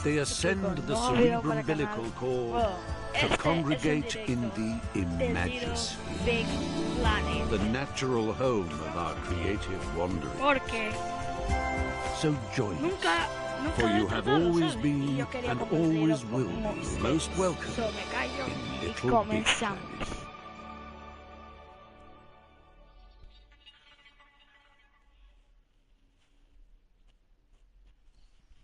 They ascend the cerebral umbilical cord to congregate in the imagosphere, Big Planet. the natural home of our creative wandering. Porque So join us, nunca for lo he you have tratado, always ¿sabes? Y been yo quería and compartirlo always con will be ustedes. most welcome So, me callo in y Little Big comenzamos. Planet.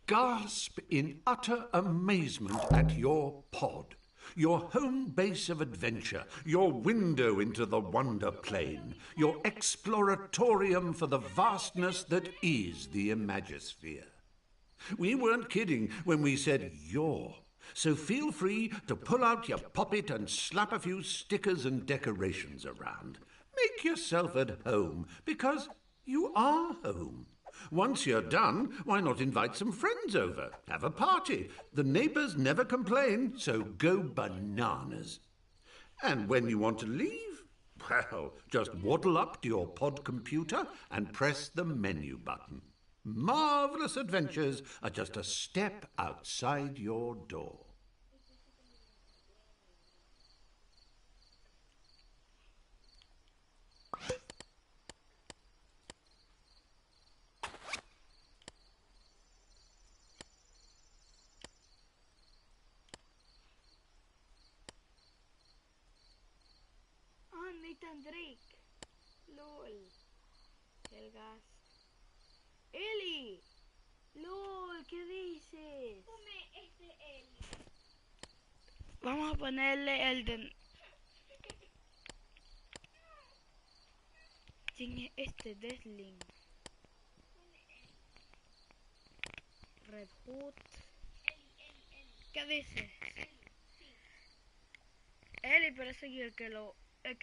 Gasp in utter amazement at your pod, your home base of adventure, your window into the wonder plane, your exploratorium for the vastness that is the imagosphere. We weren't kidding when we said your, so feel free to pull out your poppet and slap a few stickers and decorations around. Make yourself at home, because you are home. Once you're done, why not invite some friends over? Have a party. The neighbours never complain, so go bananas. And when you want to leave, well, just waddle up to your pod computer and press the menu button. Marvellous adventures are just a step outside your door. Nathan Drake. LOL. Helgas. Eli. LOL, ¿qué dices? Eli. Vamos a ponerle el de... ¿Quién es este? Desling. Red Hood. ¿Qué dices? Eli, pero ese es el que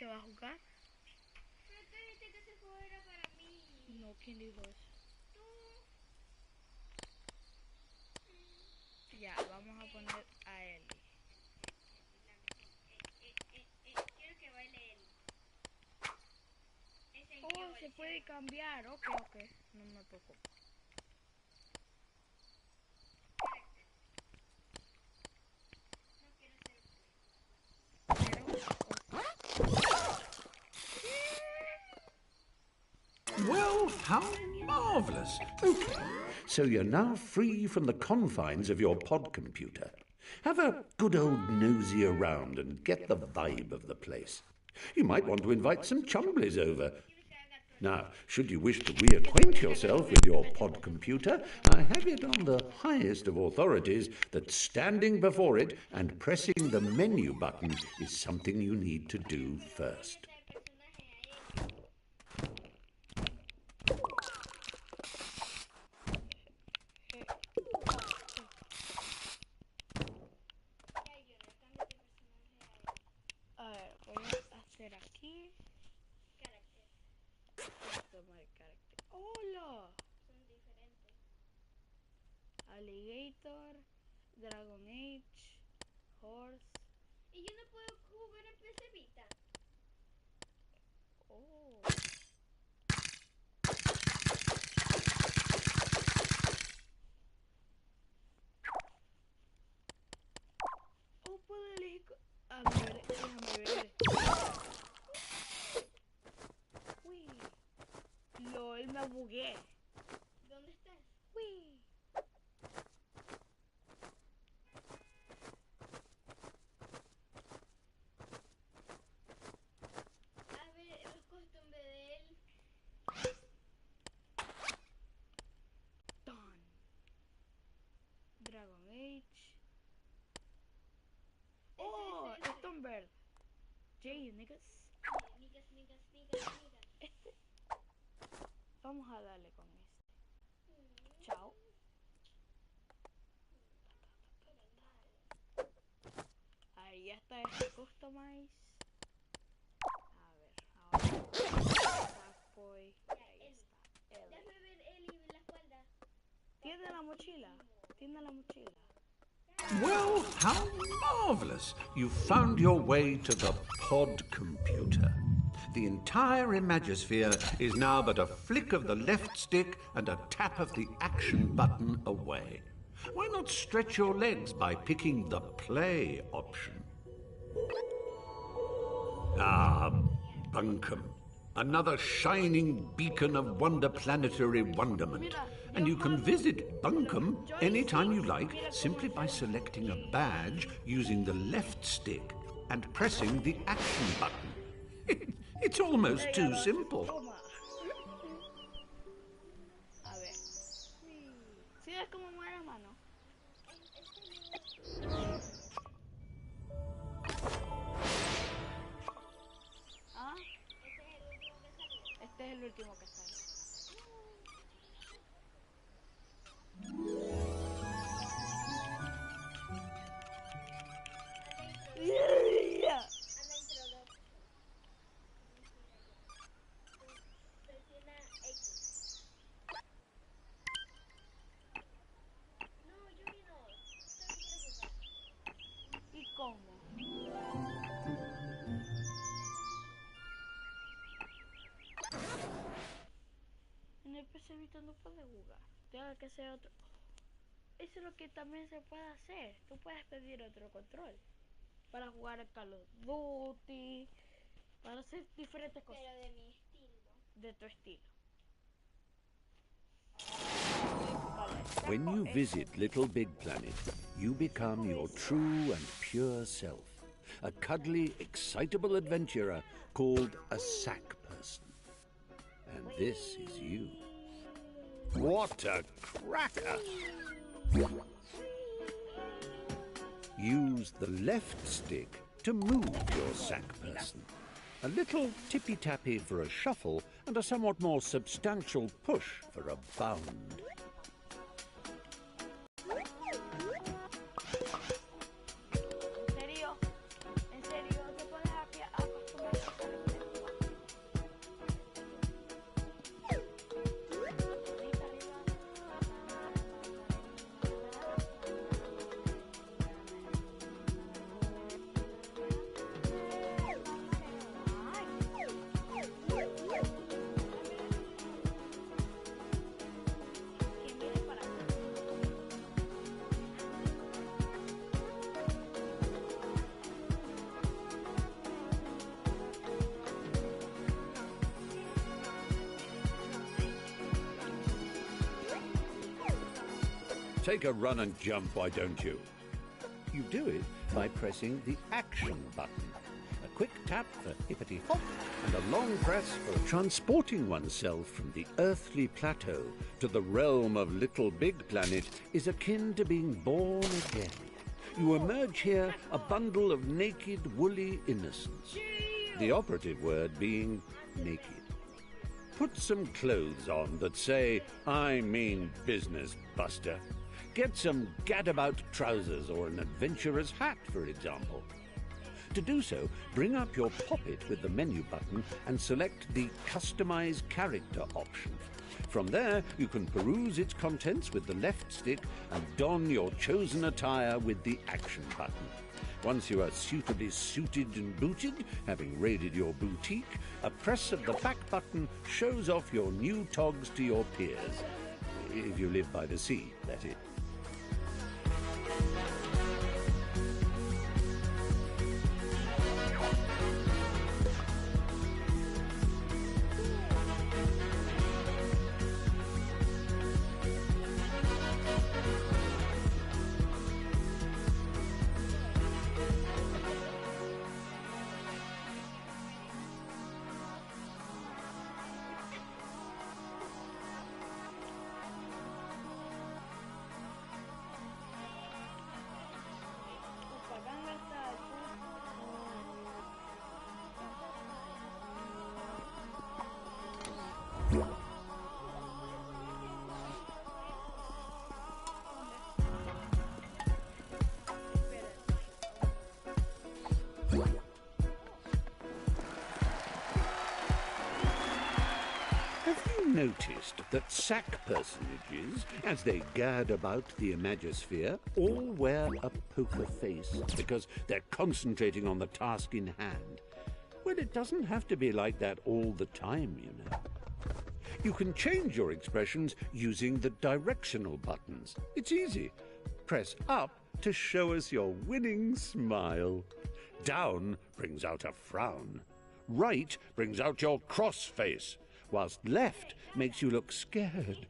va a jugar. Pero tú dijiste que ese juego era para mí. No, ¿quién dijo eso? Tú. Ya, vamos a poner a Eli. Quiero que baile Eli. Ese Oh, se puede cambiar. Ok. No me preocupo. No quiero ser. Well, how marvellous. Okay, so you're now free from the confines of your pod computer. Have a good old nosy around and get the vibe of the place. You might want to invite some chumblies over. Now, should you wish to reacquaint yourself with your pod computer, I have it on the highest of authorities that standing before it and pressing the menu button is something you need to do first. A ver, voy a hacer aquí. Tomar carácter. ¡Hola! Son diferentes. Alligator, Dragon Age, Horse. Y yo no puedo jugar en PC Vita. Oh. Oh, puedo elegir. Déjame ver. Uy. LOL, me bugué. ¿Dónde estás? Uy. A ver, los costumbres de él. Done. Dragon Age. Oh, Stonebird. Jay, niggas. Niggas. Este. Vamos a darle con este. Chao. Ahí ya está este customize. A ver, ahora. Boy. Ahí está. Eli. Déjame ver Eli en la espalda. Tiene la mochila. Well, how marvellous! You found your way to the pod computer. The entire imagosphere is now but a flick of the left stick and a tap of the action button away. Why not stretch your legs by picking the play option? Ah, bunkum. Another shining beacon of wonder-planetary wonderment. And you can visit Bunkum anytime you like simply by selecting a badge using the left stick and pressing the action button. It's almost too simple. Toma. A ver. ¿Sí ves cómo mueve la mano? ¿Ah? Este es el último que sale. ¿Y cómo? En el PC Vita no puede jugar. Tengo que hacer otro. Eso es lo que también se puede hacer. Tú puedes pedir otro control para jugar a Call of Duty, para hacer diferentes cosas. Pero de mi estilo. De tu estilo. When you visit Little Big Planet, you become your true and pure self. A cuddly, excitable adventurer called a sack person. And this is you. What a cracker! Use the left stick to move your sack person. A little tippy-tappy for a shuffle and a somewhat more substantial push for a bound. ¿En serio? ¿Te puedes acostumbrar a hacer esto? Take a run and jump, why don't you? You do it by pressing the action button. A quick tap for hippity-hop and a long press for transporting oneself from the earthly plateau to the realm of Little Big Planet is akin to being born again. You emerge here a bundle of naked, woolly innocence. The operative word being naked. Put some clothes on that say, "I mean business, Buster." Get some gadabout trousers or an adventurer's hat, for example. To do so, bring up your poppet with the menu button and select the Customize Character option. From there, you can peruse its contents with the left stick and don your chosen attire with the action button. Once you are suitably suited and booted, having raided your boutique, a press of the back button shows off your new togs to your peers. If you live by the sea, that is. Noticed that sack personages, as they gad about the Imagosphere, all wear a poker face because they're concentrating on the task in hand. Well, it doesn't have to be like that all the time, you know. You can change your expressions using the directional buttons. It's easy. Press up to show us your winning smile. Down brings out a frown. Right brings out your cross face, whilst left makes you look scared.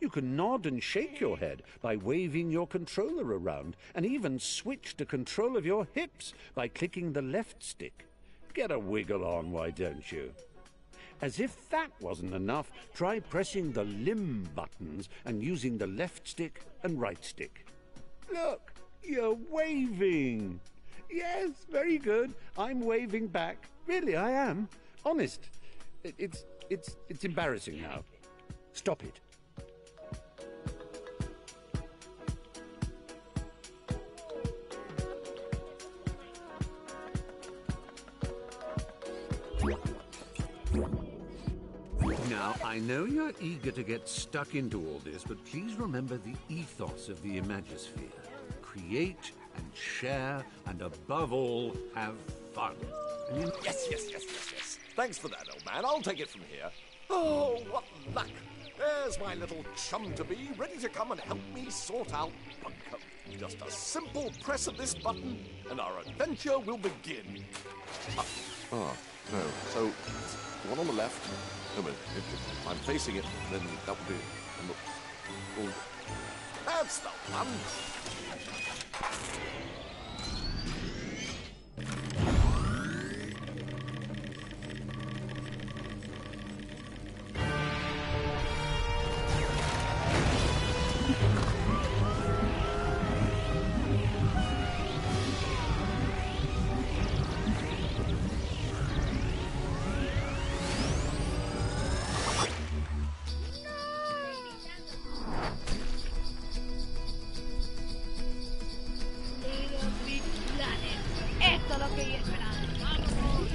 You can nod and shake your head by waving your controller around, and even switch to control of your hips by clicking the left stick. Get a wiggle on, why don't you? As if that wasn't enough, try pressing the limb buttons and using the left stick and right stick. Look, you're waving. Yes, very good. I'm waving back. Really, I am. Honest. It's embarrassing now. Stop it. Now, I know you're eager to get stuck into all this, but please remember the ethos of the Imagisphere. Create and share, and above all, have fun. And Yes. Thanks for that, old man. I'll take it from here. Oh, what luck. There's my little chum-to-be, ready to come and help me sort out Bunkum. Just a simple press of this button, and our adventure will begin. No. So, the one on the left. No, but if I'm facing it, then that would be. Well, that's the one. Esto es lo que yo esperaba. ¡Vamos!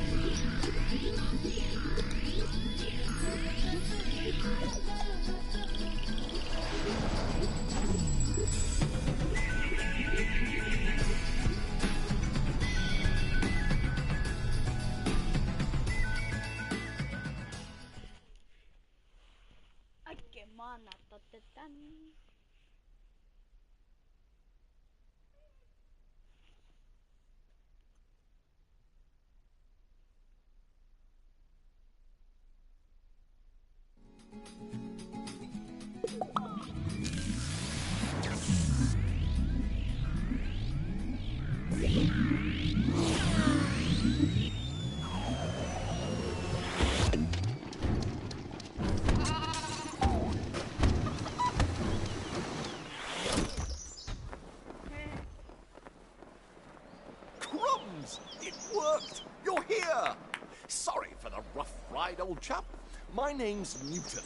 Ay, qué mana, tan. Crumbs! It worked! You're here! Sorry for the rough ride, old chap. My name's Newton.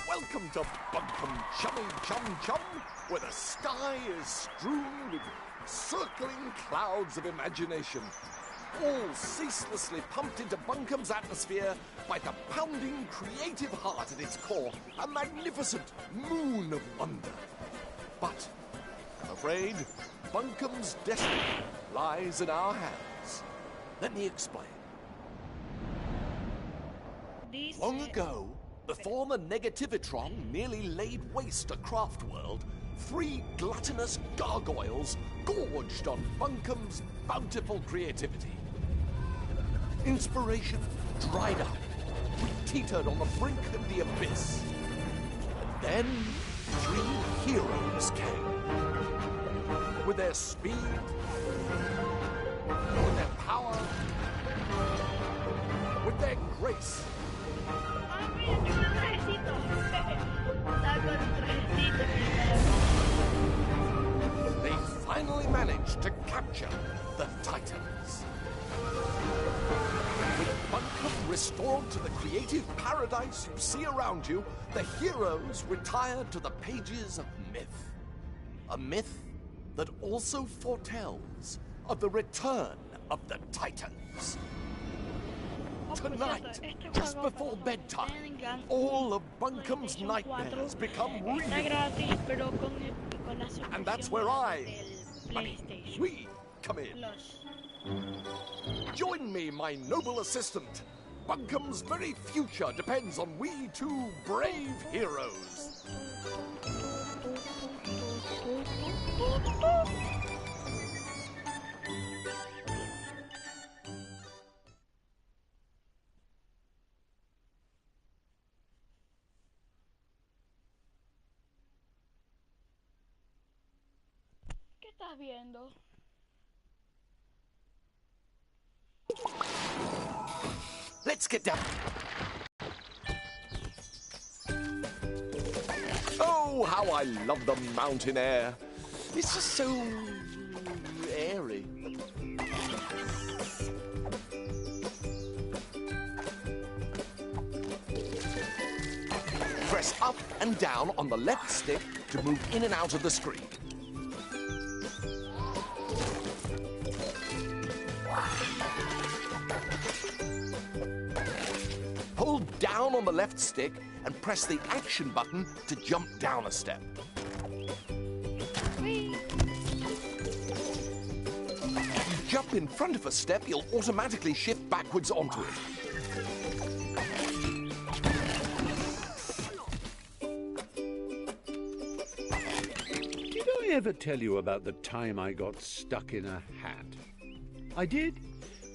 Welcome to Bunkum Chummy Chum, where the sky is strewn with circling clouds of imagination, all ceaselessly pumped into Bunkum's atmosphere by the pounding creative heart at its core, a magnificent moon of wonder. But, I'm afraid, Bunkum's destiny lies in our hands. Let me explain. Long ago, before the Negativitron nearly laid waste a craft world, 3 gluttonous gargoyles gorged on Bunkum's bountiful creativity. Inspiration dried up. We teetered on the brink of the abyss. And then 3 heroes came. With their speed, with their power, with their grace. They finally managed to capture the Titans. With Bunkum restored to the creative paradise you see around you, the heroes retired to the pages of myth. A myth that also foretells of the return of the Titans. Tonight, just before bedtime, all of Bunkum's nightmares become real. And that's where we come in. Join me, my noble assistant. Bunkum's very future depends on we 2 brave heroes. estás viendo? Let's get down. Oh, how I love the mountain air. It's just so airy. Press up and down on the left stick to move in and out of the screen. Hold down on the left stick and press the action button to jump down a step. Whee! If you jump in front of a step, you'll automatically shift backwards onto it. Did I ever tell you about the time I got stuck in a hat? I did?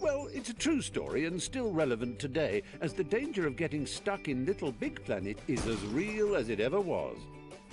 Well, it's a true story and still relevant today, as the danger of getting stuck in Little Big Planet is as real as it ever was.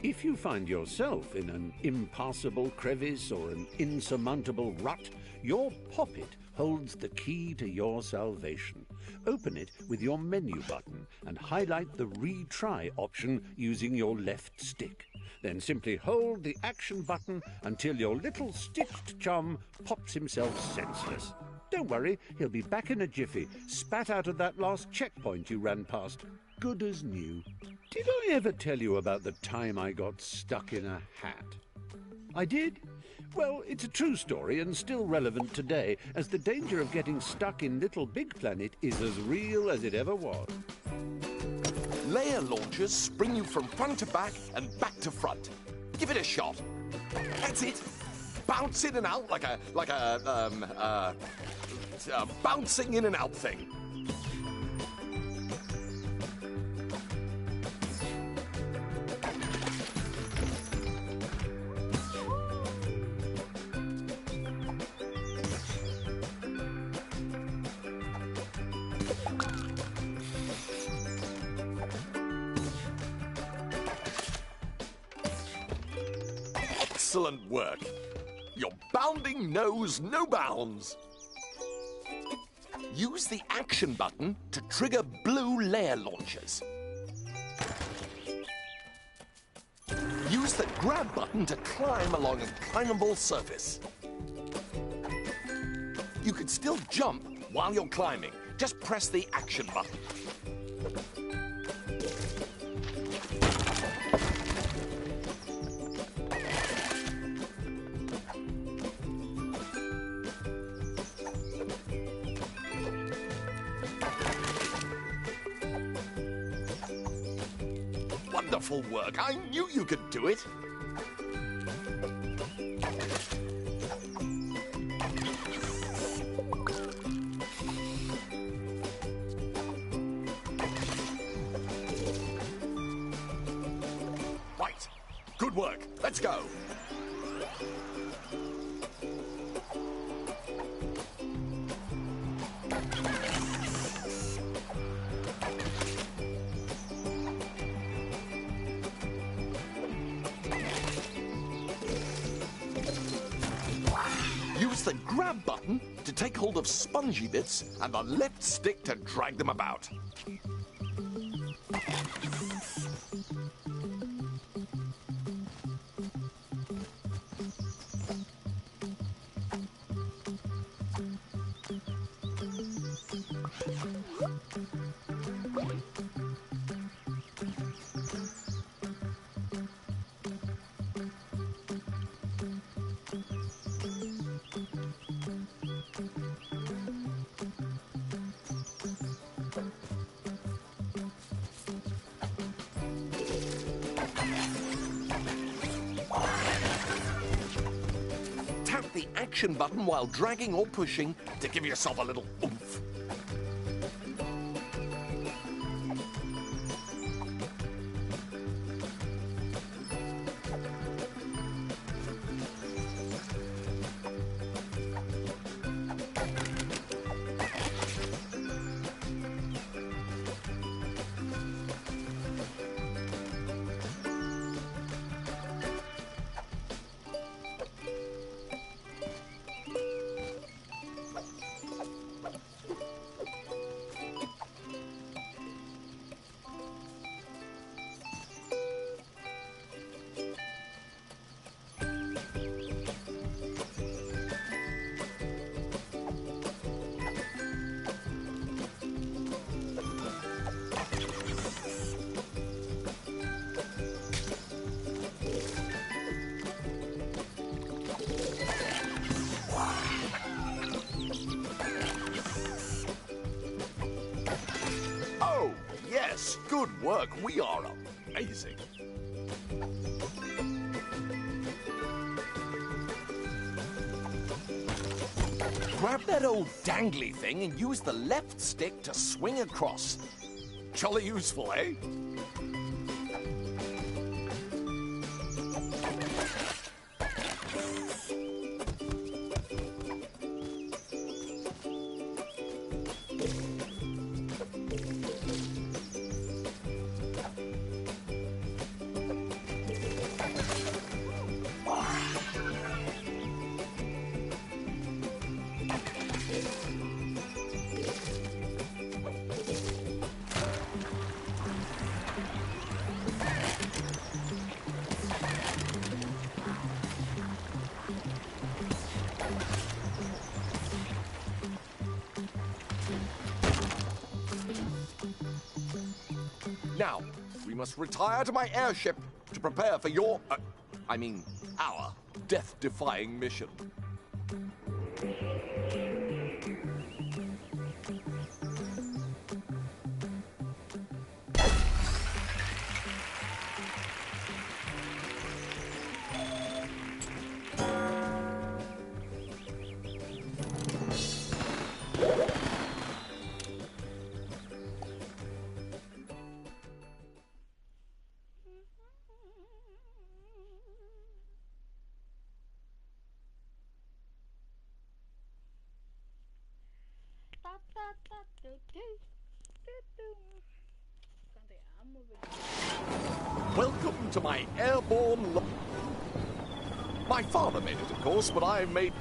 If you find yourself in an impassable crevice or an insurmountable rut, your poppet holds the key to your salvation. Open it with your menu button and highlight the retry option using your left stick. Then simply hold the action button until your little stitched chum pops himself senseless. Don't worry, he'll be back in a jiffy, spat out of that last checkpoint you ran past. Good as new. Did I ever tell you about the time I got stuck in a hat? I did? Well, it's a true story and still relevant today, as the danger of getting stuck in Little Big Planet is as real as it ever was. Layer launchers spring you from front to back and back to front. Give it a shot. That's it. Bounce in and out like a bouncing in and out thing. Excellent work. Your bounding knows no bounds. Use the action button to trigger blue layer launchers. Use the grab button to climb along a climbable surface. You can still jump while you're climbing. Just press the action button. Wonderful work. I knew you could do it. Right. Good work. Let's go. Use the grab button to take hold of spongy bits and the left stick to drag them about. Tap the action button while dragging or pushing to give yourself a little oomph. Good work. We are amazing. Grab that old dangly thing and use the left stick to swing across. Jolly useful, eh? Now, we must retire to my airship to prepare for our death-defying mission. Ta, ta, ta, tu, tu, tu, tu. Canto ya amo, pero- Welcome to my airborne My father made it, of course, but I made...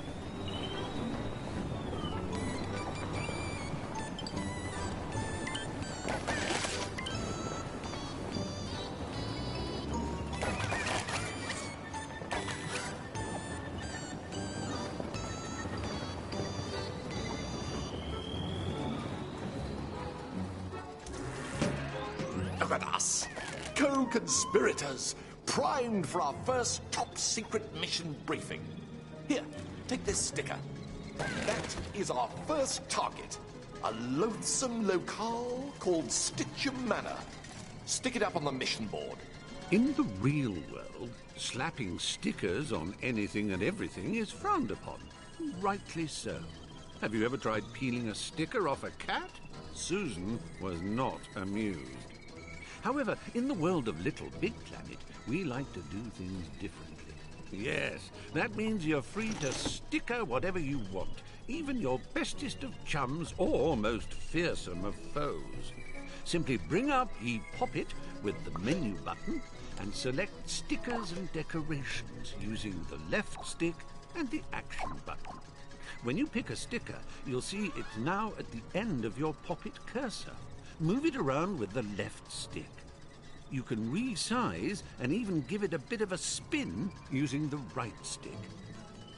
Look at us, co-conspirators, primed for our first top-secret mission briefing. Here, take this sticker. That is our first target, a loathsome locale called Stitcher Manor. Stick it up on the mission board. In the real world, slapping stickers on anything and everything is frowned upon. Rightly so. Have you ever tried peeling a sticker off a cat? Susan was not amused. However, in the world of Little Big Planet, we like to do things differently. Yes, that means you're free to sticker whatever you want, even your bestest of chums or most fearsome of foes. Simply bring up ePop-It with the menu button and select stickers and decorations using the left stick and the action button. When you pick a sticker, you'll see it's now at the end of your Pop-It cursor. Move it around with the left stick. You can resize and even give it a bit of a spin using the right stick.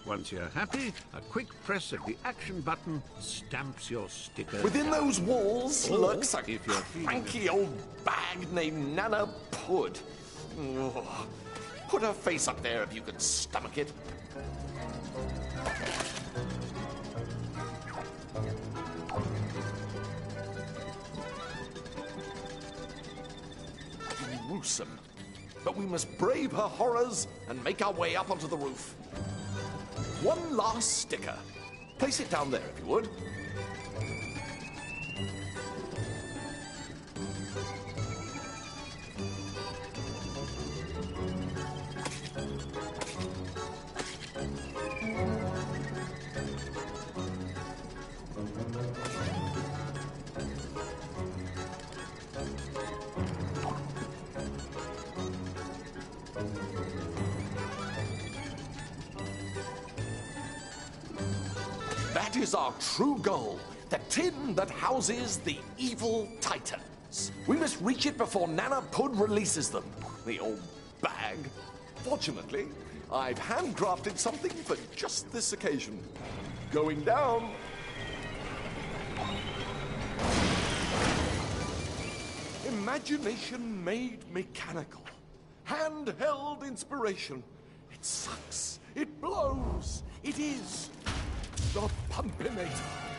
Once you're happy, a quick press of the action button stamps your sticker. Within those walls lurks a if you're feeling cranky old bag named Nana Pud. Ugh. Put her face up there if you can stomach it. Gruesome. But we must brave her horrors and make our way up onto the roof. One last sticker. Place it down there, if you would. That is our true goal, the tin that houses the evil titans. We must reach it before Nana Pud releases them. The old bag. Fortunately, I've handcrafted something for just this occasion. Going down. Imagination made mechanical. Handheld inspiration. It sucks. It blows. It is the Pumpinator.